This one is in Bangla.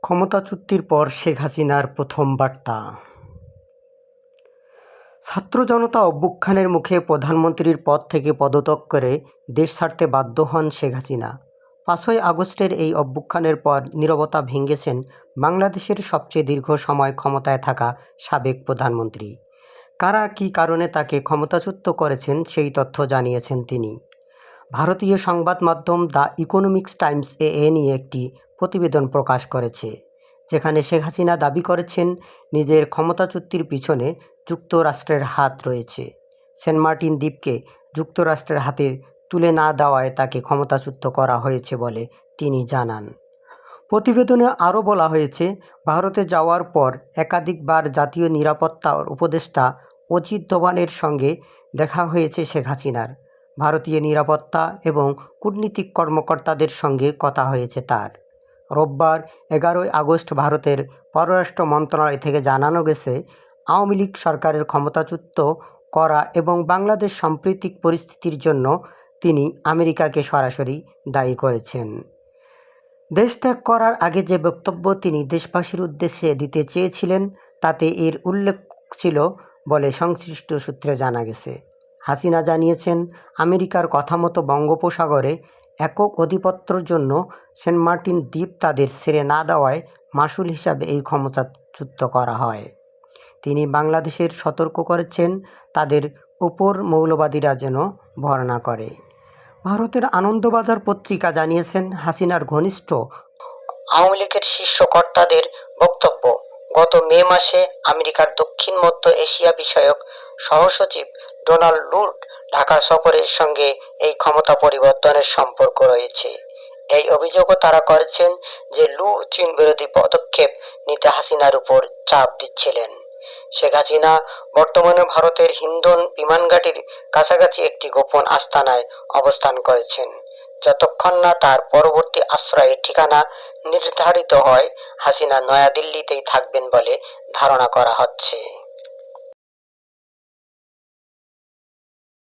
ক্ষমতাচ্যুতির পর শেখ হাসিনার প্রথম বার্তা। ছাত্র জনতা অভ্যুত্থানের মুখে প্রধানমন্ত্রীর পদ থেকে পদত্যাগ করে দেশ ছাড়তে বাধ্য হন শেখ হাসিনা। ৫ই আগস্টের এই অভ্যুত্থানের পর নীরবতা ভেঙেছেন বাংলাদেশের সবচেয়ে দীর্ঘ সময় ক্ষমতায় থাকা সাবেক প্রধানমন্ত্রী। কারা কী কারণে তাকে ক্ষমতাচ্যুত করেছেন সেই তথ্য জানিয়েছেন তিনি। ভারতীয় সংবাদ মাধ্যম দ্য ইকোনমিক্স টাইমস এ নিয়ে একটি প্রতিবেদন প্রকাশ করেছে, যেখানে শেখ হাসিনা দাবি করেছেন নিজের ক্ষমতাচ্যুতির পিছনে যুক্তরাষ্ট্রের হাত রয়েছে। সেন্ট মার্টিন দ্বীপকে যুক্তরাষ্ট্রের হাতে তুলে না দেওয়ায় তাকে ক্ষমতাচ্যুত করা হয়েছে বলে তিনি জানান। প্রতিবেদনে আরও বলা হয়েছে, ভারতে যাওয়ার পর একাধিকবার জাতীয় নিরাপত্তা উপদেষ্টা অজিত দোভালের সঙ্গে দেখা হয়েছে শেখ হাসিনার। ভারতীয় নিরাপত্তা এবং কূটনীতিক কর্মকর্তাদের সঙ্গে কথা হয়েছে তার। রোববার ১১ই আগস্ট ভারতের পররাষ্ট্র মন্ত্রণালয় থেকে জানানো গেছে, আওয়ামী লীগ সরকারের ক্ষমতাচ্যুত করা এবং বাংলাদেশ সাম্প্রতিক পরিস্থিতির জন্য তিনি আমেরিকাকে সরাসরি দায়ী করেছেন। দেশ ত্যাগ করার আগে যে বক্তব্য তিনি দেশবাসীর উদ্দেশ্যে দিতে চেয়েছিলেন তাতে এর উল্লেখ ছিল বলে সংশ্লিষ্ট সূত্রে জানা গেছে। হাসিনা জানিয়েছেন, আমেরিকার কথা মতো বঙ্গোপসাগরে একক আধিপত্যের জন্য সেন্ট মার্টিন দ্বীপ তাদের ছেড়ে না দেওয়ায় মাশুল হিসাবে এই ক্ষমতাচ্যুত করা হয়। তিনি বাংলাদেশের সতর্ক করেছেন তাদের উপর মৌলবাদীরা যেন ভর না করে। ভারতের আনন্দবাজার পত্রিকা জানিয়েছেন, হাসিনার ঘনিষ্ঠ আওয়ামী লীগের শীর্ষ কর্তাদের বক্তব্য, গত মে মাসে আমেরিকার দক্ষিণ মধ্য এশিয়া বিষয়ক সহসচিব ডোনাল্ড লুড ঢাকা সফরের সঙ্গে এই ক্ষমতা পরিবর্তনের সম্পর্ক রয়েছে। এই অভিযোগও তারা করেছেন যে লু চীন বিরোধী পদক্ষেপ নিতে হাসিনার উপর চাপ দিচ্ছিলেন। শেখ হাসিনা বর্তমানে ভারতের হিন্ডন বিমানঘাটির কাছাকাছি একটি গোপন আস্তানায় অবস্থান করেছেন। যতক্ষণ না তার পরবর্তী আশ্রয়ের ঠিকানা নির্ধারিত হয়, হাসিনা নয়াদিল্লিতেই থাকবেন বলে ধারণা করা হচ্ছে।